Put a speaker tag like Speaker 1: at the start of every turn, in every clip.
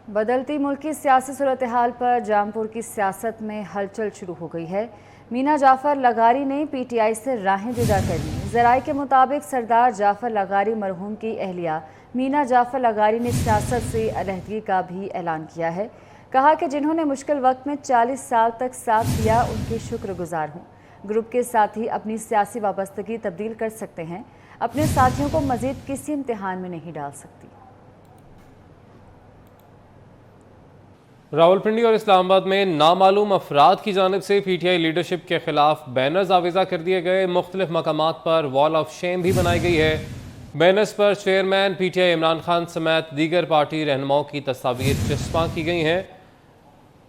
Speaker 1: بدلتی मुल्क की सियासी सूरत-ए-हाल पर जामपुर की सियासत में हलचल शुरू हो गई है। मीना जाफर लगारी ने पीटीआई से राहें जुदा कर दी। ज़राए के मुताबिक सरदार जाफर लगारी मरहूम की अहलिया मीना जाफर लगारी ने सियासत से अलहदगी का भी ऐलान किया है। कहा कि जिन्होंने मुश्किल वक्त में 40 साल तक साथ दिया उनके शुक्रगुजार हूँ। ग्रुप के साथी अपनी सियासी वाबस्तगी तब्दील कर सकते हैं, अपने साथियों को मज़ीद किसी इम्तिहान में नहीं डाल सकती।
Speaker 2: रावलपिंडी और इस्लामाबाद में नामालूम अफराद की जानिब से पीटीआई लीडरशिप के खिलाफ बैनर्स आवेज़ा कर दिए गए। मुख्तलिफ मकामात पर वॉल ऑफ शेम भी बनाई गई है। बैनर्स पर चेयरमैन पीटीआई इमरान खान समेत दीगर पार्टी रहनुमाओं की तस्वीर चस्पा की गई हैं।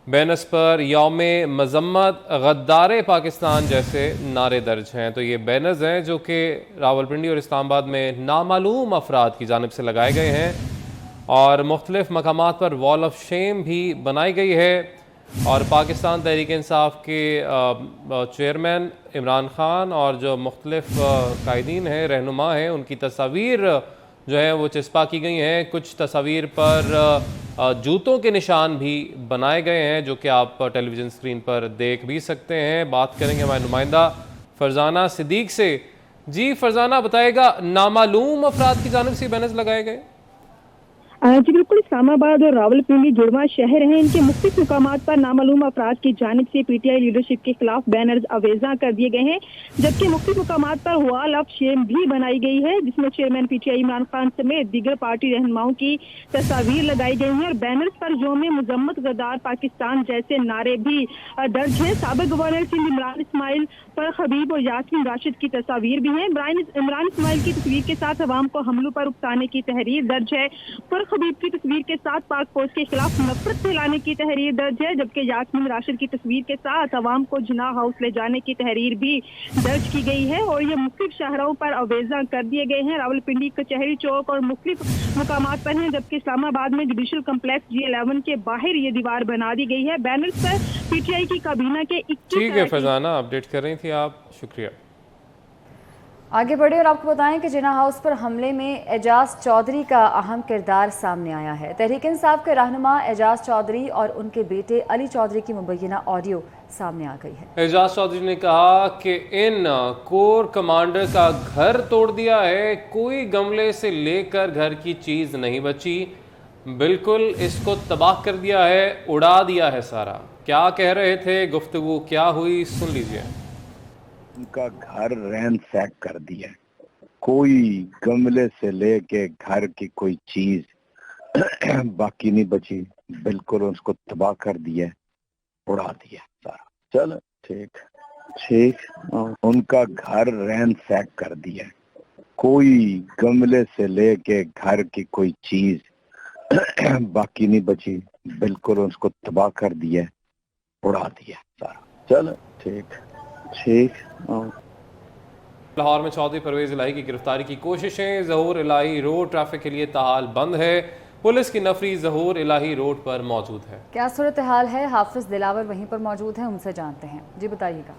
Speaker 2: बैनर्स पर यौम मजम्मत गद्दार पाकिस्तान जैसे नारे दर्ज हैं। तो ये बैनर्स हैं जो कि रावलपिंडी और इस्लामाबाद में नामालूम अफराद की जानिब से लगाए गए हैं और मुख्तलिफ मकामात पर वॉल ऑफ शेम भी बनाई गई है। और पाकिस्तान तहरीक इंसाफ के चेयरमैन इमरान खान और जो मुख्तलिफ कायदीन हैं, रहनुमा हैं, उनकी तस्वीर जो है वो चस्पा की गई हैं। कुछ तस्वीर पर जूतों के निशान भी बनाए गए हैं जो कि आप टेलीविज़न स्क्रीन पर देख भी सकते हैं। बात करेंगे हमारे नुमाइंदा फरजाना सिद्दीक से। जी फरजाना, बताएगा नामालूम अफराद की जानिब से बैनर्स लगाए गए?
Speaker 3: जी बिल्कुल, इस्लामाबाद और रावलपिंडी जुड़वा शहर हैं। इनके मुख्तलिफ मुकामात पर नामालूम अफराद की जानिब से पीटीआई लीडरशिप के खिलाफ बैनर्स अवेजा कर दिए गए हैं, जबकि मुख्तलिफ मुकामात पर वॉल ऑफ शेम भी बनाई गई है, जिसमें चेयरमैन पीटीआई इमरान खान समेत दीगर पार्टी रहनुमाओं की तस्वीर लगाई गई है। और बैनर्स पर यौम मुजम्मत गद्दार पाकिस्तान जैसे नारे भी दर्ज है। साबिक गवर्नर सिंध इमरान इस्माइल पर खबीब और यास्मीन राशिद की तस्वीर भी है। इमरान इस्माइल की तस्वीर के साथ अवाम को हमलों पर उकसाने की तहरीर दर्ज है। खबीब की तस्वीर के साथ पाक फौज के खिलाफ नफरत फैलाने की तहरीर दर्ज है, जबकि यास्मीन राशिद की तस्वीर के साथ अवाम को जिना हाउस ले जाने की तहरीर भी दर्ज की गई है। और ये मुख्तलिफ शहरों पर अवेजा कर दिए गए हैं। रावलपिंडी कचहरी चौक और मुख्तलिफ मुकामात पर हैं, जबकि इस्लामाबाद में जुडिशल कम्प्लेक्स G11 के बाहर ये दीवार बना दी गई है। बैनर्स पर पीटीआई की काबीना के 21।
Speaker 2: ठीक है फरजाना, अपडेट कर रही थी आप, शुक्रिया।
Speaker 1: आगे बढ़े और आपको बताएं कि जिना हाउस पर हमले में एजाज चौधरी का अहम किरदार सामने आया है। तहरीक इंसाफ के रहनुमा एजाज चौधरी और उनके बेटे अली चौधरी की मुबैना ऑडियो सामने आ गई है।
Speaker 2: एजाज चौधरी ने कहा कि इन कोर कमांडर का घर तोड़ दिया है, कोई गमले से लेकर घर की चीज नहीं बची, बिल्कुल इसको तबाह कर दिया है, उड़ा दिया है सारा। क्या कह रहे थे, गुफ्तगू क्या हुई, सुन लीजिए।
Speaker 4: उनका घर रैंसैक कर दिया, कोई गमले से लेके घर की कोई चीज बाकी नहीं बची, बिल्कुल उसको तबाह कर दिया, उड़ा दिया सारा। चलो ठीक उनका घर रैंसैक कर दिया, कोई गमले से लेके घर की कोई चीज बाकी नहीं बची, बिल्कुल उसको तबाह कर दिया, उड़ा दिया सारा। चलो ठीक।
Speaker 2: लाहौर में चौधरी परवेज इलाही की गिरफ्तारी की कोशिशें। ज़हूर इलाही रोड ट्रैफिक के लिए ताहाल बंद है। पुलिस की नफरी ज़हूर इलाही रोड पर मौजूद है।
Speaker 1: क्या सूरत हाल है, हाफिज दिलावर वहीं पर मौजूद हैं, उनसे जानते हैं। जी बताइएगा।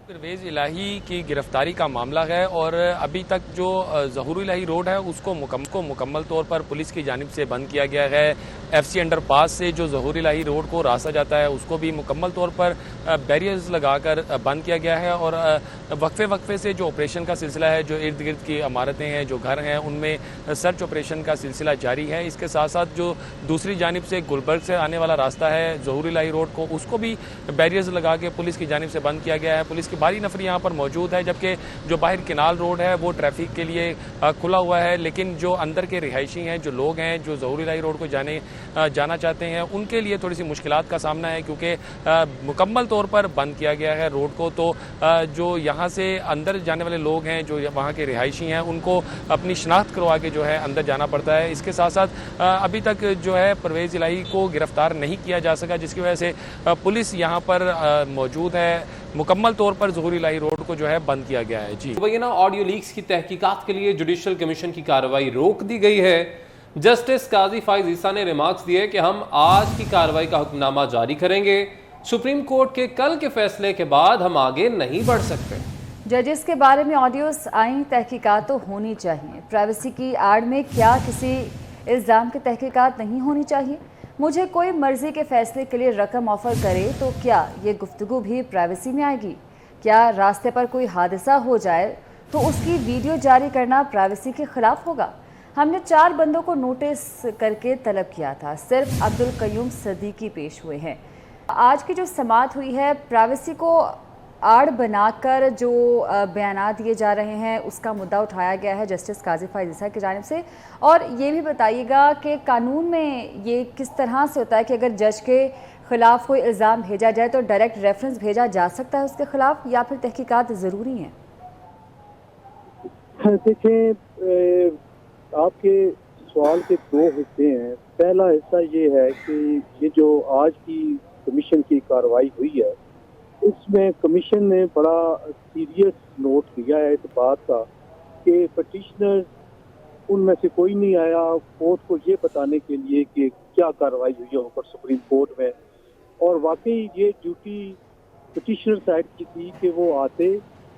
Speaker 5: परवेज इलाही की गिरफ्तारी का मामला है और अभी तक जो ज़हूर इलाही रोड है उसको मुकम्मल तौर पर पुलिस की जानिब से बंद किया गया है। FC अंडरपास से जो ज़हूर इलाही रोड को रास्ता जाता है उसको भी मुकम्मल तौर पर बैरियर्स लगाकर बंद किया गया है। और वक्फे से जो ऑपरेशन का सिलसिला है, जो इर्द गिर्द की इमारतें हैं, जो घर हैं, उनमें सर्च ऑपरेशन का सिलसिला जारी है। इसके साथ साथ जो दूसरी जानिब से गुलबर्ग से आने वाला रास्ता है ज़हूर इलाही रोड को, उसको भी बैरियर्स लगा के पुलिस की जानिब से बंद किया गया है। पुलिस की भारी नफरी यहाँ पर मौजूद है, जबकि जो बाहर किनाल रोड है वो ट्रैफिक के लिए खुला हुआ है। लेकिन जो अंदर के रिहायशी हैं, जो लोग हैं जो ज़हूर इलाही रोड को जाना चाहते हैं, उनके लिए थोड़ी सी मुश्किलात का सामना है, क्योंकि मुकम्मल तौर पर बंद किया गया है रोड को। तो जो यहाँ से अंदर जाने वाले लोग हैं, जो वहाँ के रिहायशी हैं, उनको अपनी शनाख्त करवा के जो है अंदर जाना पड़ता है। इसके साथ साथ अभी तक जो है परवेज इलाही को गिरफ्तार नहीं किया जा सका, जिसकी वजह से पुलिस यहाँ पर मौजूद है। मुकम्मल तौर पर ज़हूर इलाही रोड को जो है बंद किया गया है। जी
Speaker 2: मुबैना ऑडियो लीक्स की तहकीकात के लिए जुडिशल कमीशन की कार्रवाई रोक दी गई है। जस्टिस काजी फाइज ईसा ने रिमार्क्स दिए कि हम आज की कार्रवाई का हुक्मनामा जारी करेंगे। सुप्रीम कोर्ट के कल के फैसले के बाद हम आगे नहीं बढ़ सकते।
Speaker 1: जजेस के बारे में ऑडियोस आई, तहकीकात तो होनी चाहिए। प्राइवेसी की आड़ में क्या किसी इल्ज़ाम की तहकीकात नहीं होनी चाहिए? मुझे कोई मर्जी के फैसले के लिए रकम ऑफर करे तो क्या ये गुफ्तगू भी प्राइवेसी में आएगी? क्या रास्ते पर कोई हादसा हो जाए तो उसकी वीडियो जारी करना प्राइवेसी के खिलाफ होगा? हमने 4 बंदों को नोटिस करके तलब किया था, सिर्फ अब्दुल कयूम सदीकी पेश हुए हैं। आज की जो समाअत हुई है, प्राइवेसी को आड़ बनाकर जो बयानात दिए जा रहे हैं उसका मुद्दा उठाया गया है जस्टिस काजी फैज़ ईसा की जानिब से। और ये भी बताइएगा कि कानून में ये किस तरह से होता है कि अगर जज के खिलाफ कोई इल्ज़ाम भेजा जाए तो डायरेक्ट रेफरेंस भेजा जा सकता है उसके खिलाफ, या फिर तहकीकात ज़रूरी हैं?
Speaker 6: देखें, आपके सवाल के 2 हिस्से हैं। पहला हिस्सा ये है कि ये जो आज की कमीशन की कार्रवाई हुई है, इसमें कमीशन ने बड़ा सीरियस नोट लिया है इस बात का कि पटिशनर उनमें से कोई नहीं आया कोर्ट को ये बताने के लिए कि क्या कार्रवाई हुई है ऊपर सुप्रीम कोर्ट में। और वाकई ये ड्यूटी पटिशनर साइड की थी कि वो आते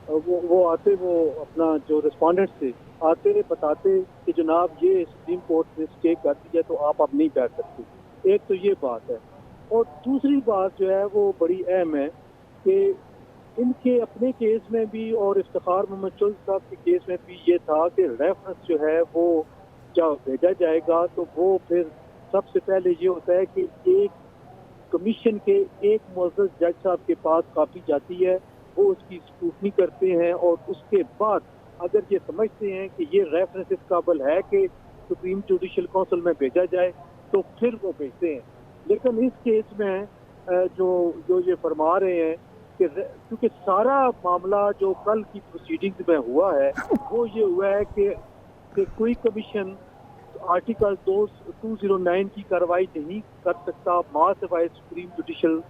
Speaker 6: वो अपना जो रिस्पॉन्डेंट से आते बताते कि जनाब ये सुप्रीम कोर्ट ने स्टे कर दिया तो आप अब नहीं बैठ सकते। एक तो ये बात है। और दूसरी बात जो है वो बड़ी अहम है कि इनके अपने केस में भी और इफ्तिखार मोहम्मद चुल साहब के केस में भी ये था कि रेफरेंस जो है वो जब भेजा जाएगा तो वो फिर सबसे पहले ये होता है कि एक कमीशन के एक मुअज़्ज़ज़ जज साहब के पास कापी जाती है, वो उसकी स्क्रूटनी करते हैं और उसके बाद अगर ये समझते हैं कि ये रेफरेंस इस काबिल है कि सुप्रीम जुडिशल काउंसिल में भेजा जाए तो फिर वो भेजते हैं। लेकिन इस केस में जो ये फरमा रहे हैं कि क्योंकि सारा मामला जो कल की प्रोसीडिंग्स में हुआ है वो ये हुआ है कि कोई कमीशन आर्टिकल 209 की कार्रवाई नहीं कर सकता मां सिवाय सुप्रीम जुडिशल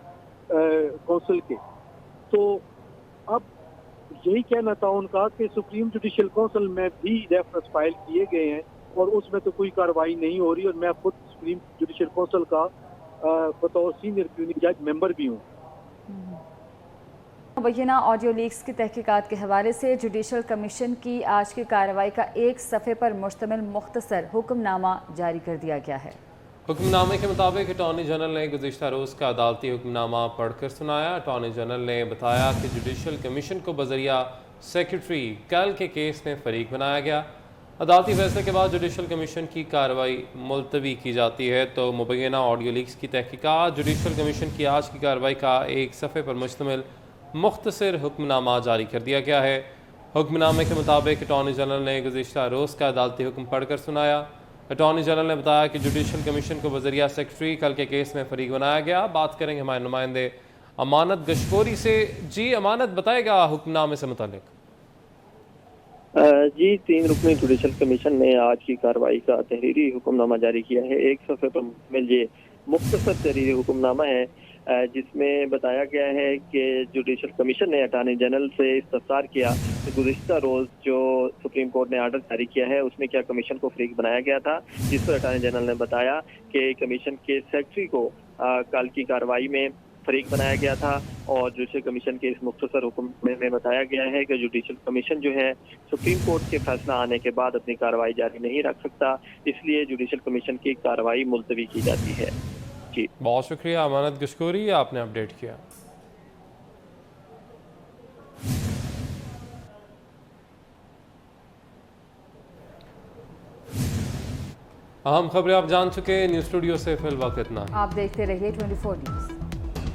Speaker 6: काउंसिल के। तो अब यही कहना था उनका कि सुप्रीम जुडिशल काउंसिल में भी रेफरेंस फाइल किए गए हैं और उसमें तो कोई कार्रवाई नहीं हो रही। और मैं खुद सुप्रीम जुडिशल काउंसिल का बतौर सीनियर प्यूनी जज मेंबर भी हूँ।
Speaker 1: मुबैना ऑडियो लीक्स की तहकीकात के हवाले से जुडिशल कमीशन की आज की कार्रवाई का 1 सफ़े पर मुश्तमिल मुख्तसर हुक्मनामा जारी कर दिया गया है।
Speaker 2: हुक्मनामे के मुताबिक अटॉर्नी जनरल ने गुज़िश्ता रोज़ का अदालती हुक्मनामा पढ़कर सुनाया। अटॉर्नी जनरल ने बताया कि जुडिशल कमीशन को बज़रिया सेक्रेटरी कल के केस में फ़रीक बनाया गया। अदालती फैसले के बाद जुडिशल कमीशन की कार्रवाई मुलतवी की जाती है। तो मुबैना ऑडियो लीक्स की तहकीकात जुडिशल कमीशन की आज की कार्रवाई का 1 सफ़े पर मुश्तमिल मुख्तसर हुक्मनामा जारी कर दिया गया है। हुक्मनामे के मुताबिक अटॉर्नी जनरल ने गुज़िश्ता रोज़ का अदालती हुक्म पढ़कर सुनाया। अटॉर्नी जनरल ने बताया कि जुडिशल कमीशन को बज़रिया सेक्रेटरी कल के केस में फ़रीक बनाया गया। बात करेंगे हमारे नुमाइंदे अमानत गशकोरी से। जी अमानत, बताएगा हुक्मनामे से मुतालिक।
Speaker 7: जी, 3 रुकनी जुडिशल कमीशन ने आज की कार्रवाई का तहरीरी हुक्मनामा जारी किया है। 1 सफ़े पर मुश्तमिल ये मुख्तसर तहरीरी हुक्मनामा है जिसमें बताया गया है कि जुडिशल कमीशन ने अटॉर्नी जनरल से इस्तफसार किया कि गुज़िश्ता रोज़ जो सुप्रीम कोर्ट ने आर्डर जारी किया है उसमें क्या कमीशन को फ़रीक बनाया गया था, जिस पर अटॉर्नी जनरल ने बताया कि कमीशन के सेक्रेटरी को कल की कार्रवाई में फ़रीक बनाया गया था। और जुडिशल कमीशन के इस मुख्तसर हुक्म में बताया गया है कि जुडिशल कमीशन जो है सुप्रीम कोर्ट के फैसला आने के बाद अपनी कार्रवाई जारी नहीं रख सकता, इसलिए जुडिशल कमीशन की कार्रवाई मुलतवी की जाती है। जी,
Speaker 2: बहुत शुक्रिया अमानत गशकोरी, आपने अपडेट किया। अहम खबरें आप जान चुके। न्यूज़ स्टूडियो से फिल वक्त इतना।
Speaker 1: आप देखते रहिए 24 न्यूज़।